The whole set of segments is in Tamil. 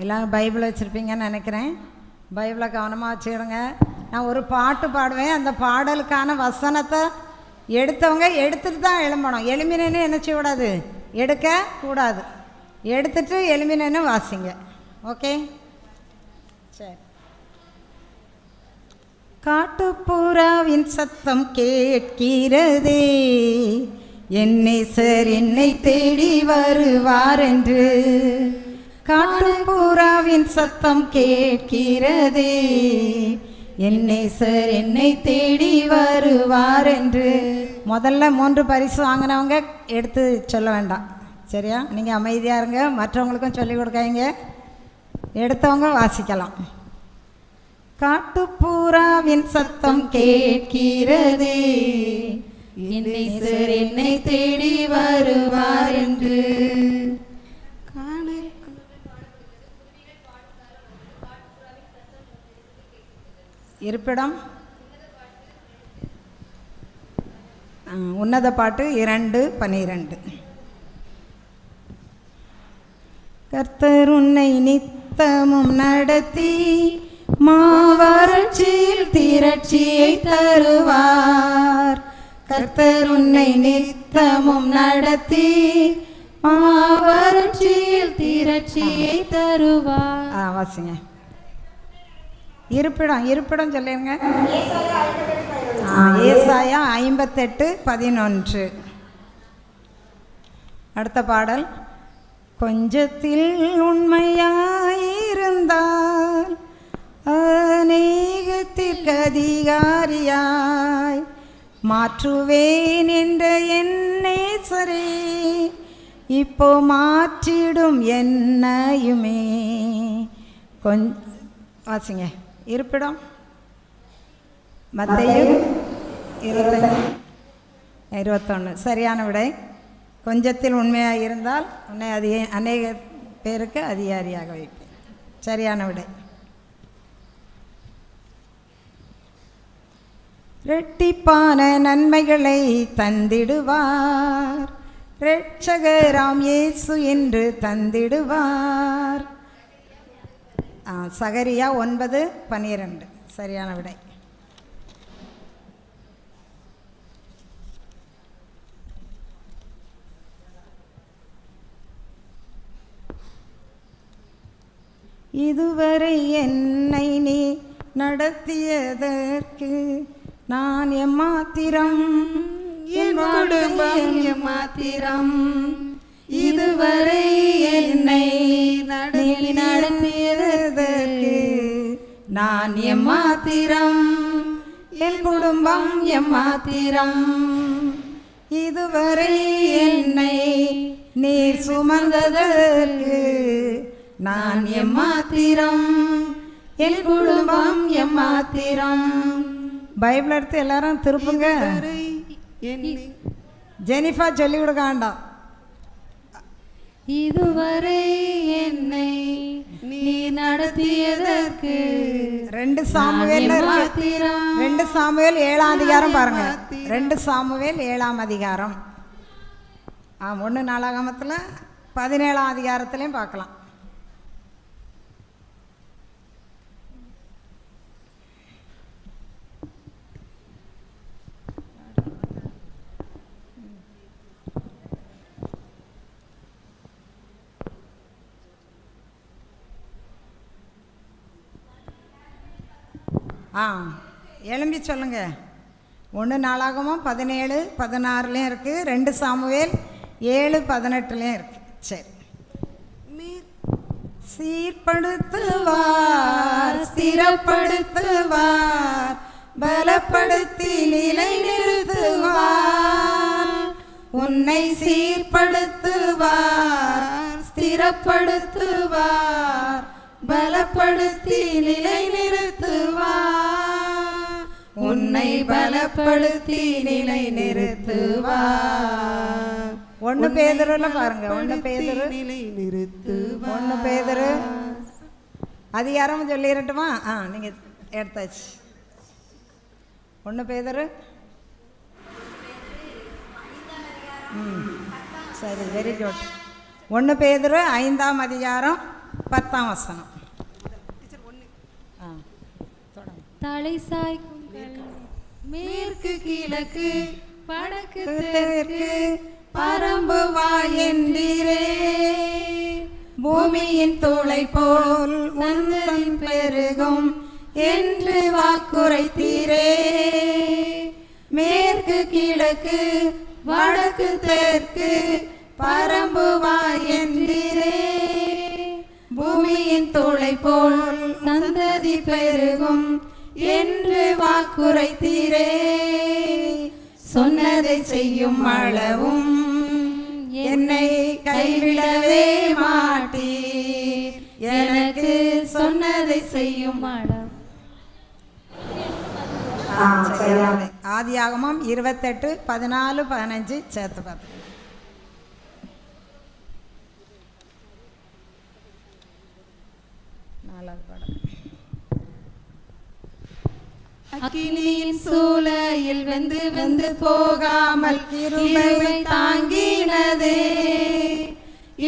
எல்லாம் பைபிள் வச்சுருப்பீங்கன்னு நினைக்கிறேன். பைபிளை கவனமாக வச்சுக்கிடுங்க. நான் ஒரு பாட்டு பாடுவேன். அந்த பாடலுக்கான வசனத்தை எடுத்தவங்க எடுத்துகிட்டு தான் எழும்பணும். எலுமினு என்ன செய்யக்கூடாது, எடுக்க கூடாது. எடுத்துட்டு எலுமினு வாசிங்க. ஓகே, சரி. காட்டுப்புறாவின் சத்தம் கேட்கிறதே, என் நேசர் என்னை தேடி வருவார் என்று. காட்டுப்புறாவின் சத்தம் கேட்கிறதே, என் நேசர் என்னை தேடி வருவார் என்று. முதல்ல 3 பரிசு வாங்கினவங்க எடுத்து சொல்ல வேண்டாம், சரியா? நீங்கள் அமைதியாக இருங்க, மற்றவங்களுக்கும் சொல்லிக் கொடுக்காதீங்க. எடுத்தவங்க வாசிக்கலாம். காட்டுப்புறாவின் சத்தம் கேட்கிறதே, என் நேசர் என்னை தேடி வருவார் என்று. இருப்பிடம் உன்னத பாட்டு 2:12. கர்த்தர் உன்னை நித்தமும் நடத்தி மாவறட்சியில் திரட்சியை தருவார். கர்த்தர் உன்னை நித்தமும் நடத்தி மாவறட்சியில் திரட்சியை தருவார். வாசிங்க. இருப்பிடம் சொல்லுங்க. ஏசாயா 58:11. அடுத்த பாடல். கொஞ்சத்தில் உண்மையாயிருந்தால் அநேகத்திற்கு அதிகாரியாய் மாற்றுவேன் என்ற என் நேசரே, இப்போ மாற்றிடும் என்னையுமே. வாசிங்க. இருப்பிடம் மத்தேயு 21. சரியான விடை. கொஞ்சத்தில் உண்மையாக இருந்தால் உன்னை அநேக பேருக்கு அதிகாரியாக வைப்பேன். சரியான விடை. இரட்டிப்பான நன்மைகளை தந்திடுவார், இரட்சகராம் இயேசு என்று தந்திடுவார். சகரியா 9:12. சரியான விடை. இதுவரை என்னை நீ நடத்தியதற்கு நான் எம்மாத்திரம், என் குடும்பம் எம்மாத்திரம். இதுவரை என்னை நடத்தியதற்கு நான் எம்மாத்திரம், என் குடும்பம் எம்மாத்திரம். இதுவரை என்னை நீர் சுமந்ததற்கு நான் எம்மாத்திரம், என் குடும்பம் எம்மாத்திரம். பைபிள் எடுத்து எல்லாரும் திருப்புங்க. ஜெனிஃபா சொல்லி கொடுக்க வேண்டாம். இதுவரை என்னை நீ நடத்தியதற்கு 2 சாமுவேல் 7ஆம் அதிகாரம் பாருங்க. 2 சாமுவேல் 7ஆம் அதிகாரம். 1 நாளாகமத்தில் 17ஆம் அதிகாரத்திலையும் பார்க்கலாம். எழும்பி சொல்லுங்க. 1 நாளாகமும் 17:16 இருக்குது. 2 சாமுவேல் 7:18 இருக்கு. சரி. சீர்படுத்துவார், ஸ்திரப்படுத்துவார், பலப்படுத்தி நிலை நிறுத்துவார். உன்னை சீர்படுத்துவார், ஸ்திரப்படுத்துவார், பலப்படுத்தி நிலை நிறுத்துவார். உன்னை பலப்படுத்தி நிலை நிறுத்துவார். 1 பேதுருல பாருங்க. 1 பேதுரு நிலை நிறுத்துவார். 1 பேதுரு அதிகாரம் சொல்லிடட்டுமா? நீங்க எடுத்தாச்சு. 1 பேதுரு சரி, வெரி குட். 1 பேதுரு 5ஆம் அதிகாரம் 10ஆம் வசனம். தலை சாய்க்கும் மேற்கு கிழக்கு வடக்கு தெற்கு பரம்புவா என்றீரே, பூமியின் தோளை போல் சந்ததி பெருகும் என்று வாக்குரைத்தீரே. மேற்கு கிழக்கு வடக்கு தெற்கு பரம்புவா என்றீரே, பூமியின் தோளை போல் சந்ததி பெருகும் என்று வாக்குரைத்தீரே. சொன்னதை செய்யும் அளவும் என்னை கைவிடவே மாட்டீர், எனக்கு சொன்னதை செய்யும் அளவு. ஆதியாகமம் 28, 14, 15 சேர்த்து பார்த்து. அக்கினியின் சூளையில் வெந்து வெந்து போகாமல் கிருபை தாங்கினதே,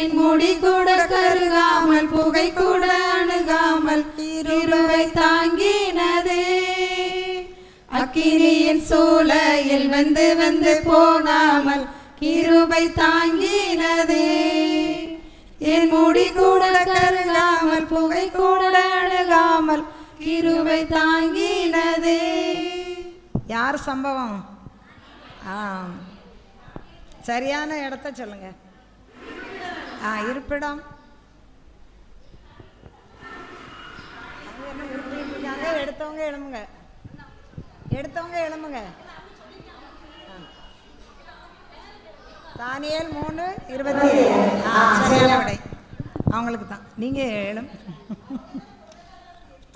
என் முடி கூட கருகாமல் புகை கூட அணுகாமல் கிருபை தாங்கினதே. அக்கினியின் சூளையில் வெந்து வெந்து போகாமல் கிருபை தாங்கினதே, என் முடி கூட கருகாமல் புகை கூட அணுகாமல் கிருபை தாங்கினதே. யார் சம்பவம்? சரியான இடத்த சொல்லுங்க. இருப்பிடம். எடுத்தவங்க எழுமுங்க, எடுத்தவங்க எழுமுங்க. தானியேல் 3:27 சரியான விடை அவங்களுக்கு தான். நீங்க எழும்.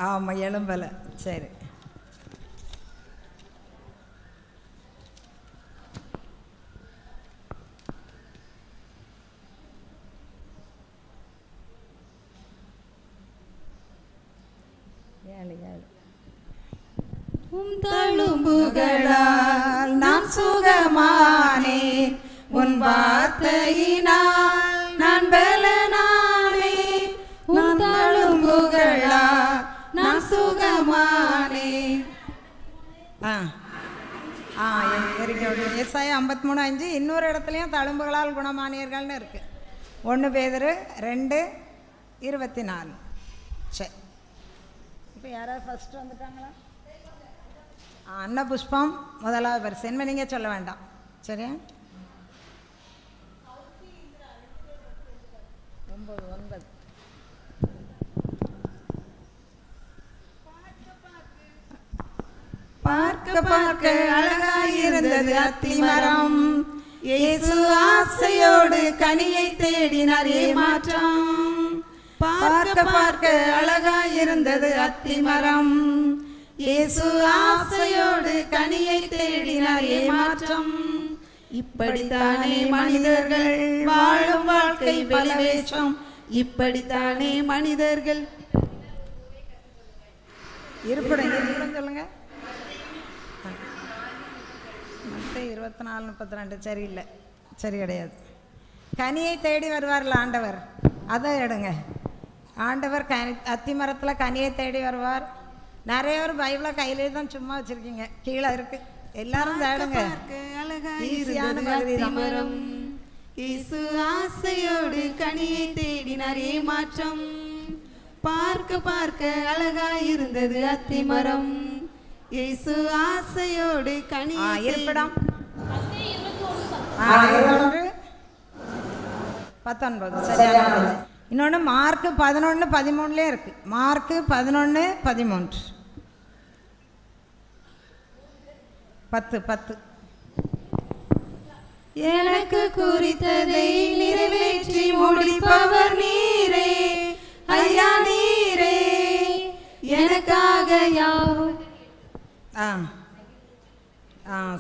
ஆமாம், எலும்பலை. சரி, தழும்புகளால் நான் சுகமானேன், உன் வார்த்தையினால் நான் பலனானேன். உன் தழும்புகளால் நான் சுகமானேன். ஏசாயா 53:5. இன்னொரு இடத்துலையும் தழும்புகளால் குணமானியர்கள்னு இருக்கு. 1 பேதுரு 2:24. சரி, இப்போ யாராவது ஃபர்ஸ்ட் வந்துட்டாங்களா? அன்னபுஷ்பம் முதலாவது பரிசு. என்ன நீங்கள் சொல்ல வேண்டாம், சரியா? 9. பார்க்க பார்க்க அழகாயிருந்தது அத்திமரம், இயேசு ஆசையோடு கனியை தேடினார் ஏமாற்றம். பார்க்க பார்க்க அழகாயிருந்தது அத்திமரம், இயேசு ஆசையோடு கனியை தேடினார் ஏமாற்றம். இப்படித்தானே மனிதர்கள் வாழும் வாழ்க்கை பலவேஷம், இப்படித்தானே மனிதர்கள். இருப்பிடம் சொல்லுங்க. 24:32 சரியில்லை, சரி கிடையாது. கனியை தேடி வருவார்ல ஆண்டவர், அதை எடுங்க. ஆண்டவர் அத்தி மரத்தில் கனியை தேடி வருவார். நிறைய பேர் பைபிளை கையிலே தான் சும்மா வச்சுருக்கீங்க, கீழே இருக்கு, எல்லாரும் தேடுங்க. ஈஸியான பகுதி தான். இயேசு ஆசையோடு கனியை தேடினார் ஏமாற்றம். பார்க்க பார்க்க அழகாயிருந்தது அத்திமரம், இயேசு ஆசையோடு கனியை. இருப்பிடம் 19 சரியான. இன்னொன்று மார்க் 11:13 இருக்கு. மார்க் 11:13 10. எனக்கு குறித்ததை நிறைவேற்றி முடிப்பவர் நீரே ஐயா, நீரே எனக்காக யாவும்.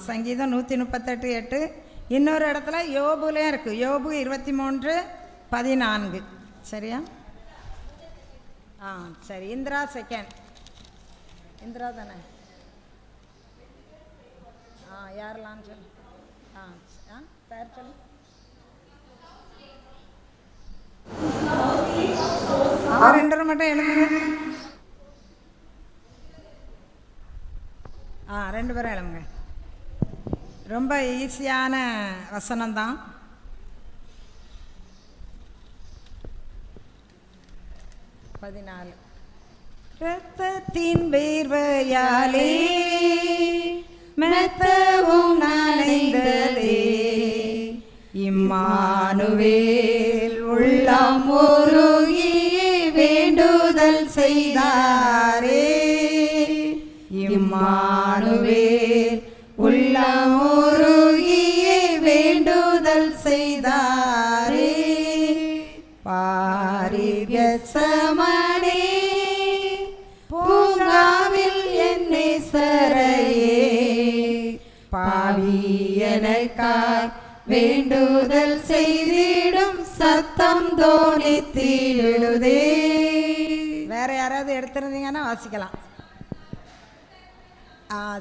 சங்கீதம் 138:8. இன்னொரு இடத்துல யோபுலேயும் இருக்கு. யோபு 23:14 சரியா? சரி. இந்திரா செகண்ட். இந்திரா தானே? யாரெல்லாம் சொல்லு. பேர் சொல்லு. அவங்க 2 பேரும் மட்டும் எழுதுங்க. 2 பேரும் எழுதுங்க. ரொம்ப ஈஸியான வசனம்தான். இரத்தத்தின் வேர்வையாலே மெத்தவும் நனைந்ததே இம்மானுவேல் உள்ளம் உருகி வேண்டுதல் செய்தாரே. இம்மானுவேல் உள்ளம் உருகி வேண்டுதல் செய்தாரே. பாரிகெத்சமனே பூங்காவில் என் நேசரையே பாவி எனக்காய் வேண்டுதல் செய்திடும் சத்தம் தோனித்திடுதே. வேற யாராவது எடுத்திருந்தீங்கன்னா வாசிக்கலாம்.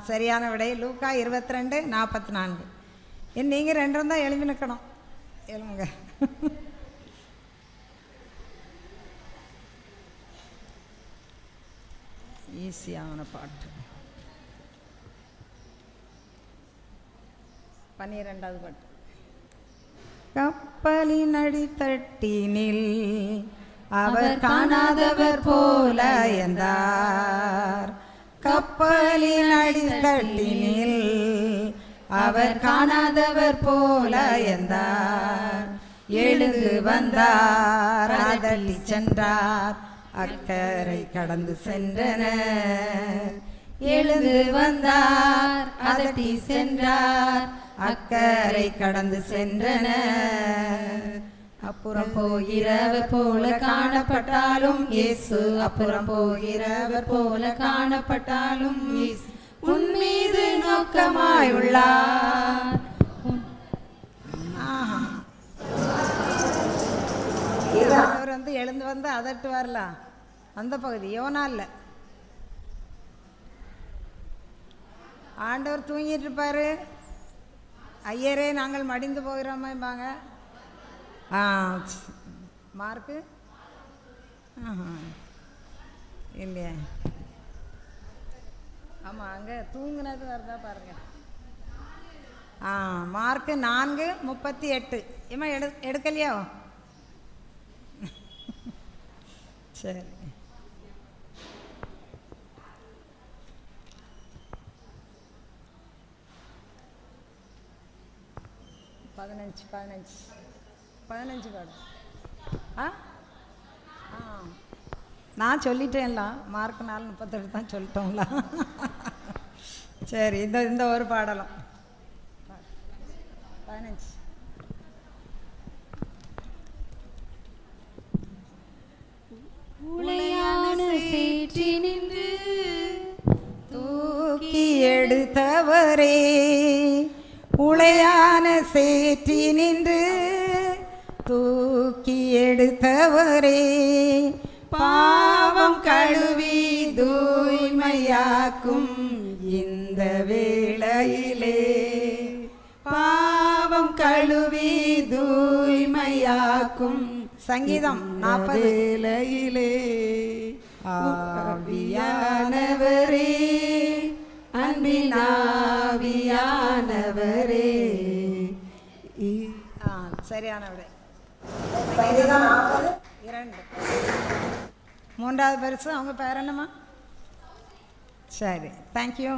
சரியான விடை லூக்கா 22:44. நீங்கள் 2 தான் எழுப்பி நிற்கணும். எழுமுங்க. ஈஸியான பாட்டு. 12வது பாட்டு. கப்பலின் அடித்தட்டினில் அவர் காணாதவர் போல என்றார். கப்பலின் அடித்தட்டினில் அவர் காணாதவர் போல என்றார். எழுந்து வந்தார், அதட்டி சென்றார், அக்கரை கடந்து சென்றனர். எழுந்து வந்தார், அதட்டி சென்றார், அக்கரை கடந்து சென்றனர். அப்புறம் போகிறவர் போல காணப்பட்டாலும் இயேசு, அப்புறம் போகிறவர் போல காணப்பட்டாலும் இயேசு உன் மீது நோக்கமாய் உள்ளார். அவர் எழுந்து வந்து அதட்டு வரலாம். அந்த பகுதி யோனா இல்லை. ஆண்டவர் தூங்கிட்டு இருப்பாரு. ஐயரே நாங்கள் மடிந்து போகிறோமாம்பாங்க. மார்க்கு இல்லையா? ஆமாம், அங்கே தூங்குனது வருதா பாருங்க. மார்க்கு 4:38. ஏமா எடுக்கலையோ? சரி. பதினஞ்சு பாடு. நான் சொல்லிட்டேன்ல. மார்க் 4:38 தான் சொல்லிட்டோம்ல. சரி, இந்த ஒரு பாடலாம். 15. உளையான சேற்றினின்று தூக்கி எடுத்தவரே, உளையான சேற்றினின்று தூக்கி எடுத்தவரே, பாவம் கழுவி தூய்மையாக்கும் இந்த வேளையிலே, பாவம் கழுவி தூய்மையாக்கும். சங்கீதம் 40 வேளையிலே ஆவியானவரே, அன்பின் ஆவியானவரே. சரியான விடை. சங்கீதம் 42. 3வது பரிசு. அவங்க பேர் என்னம்மா? சரி, தேங்க்யூ.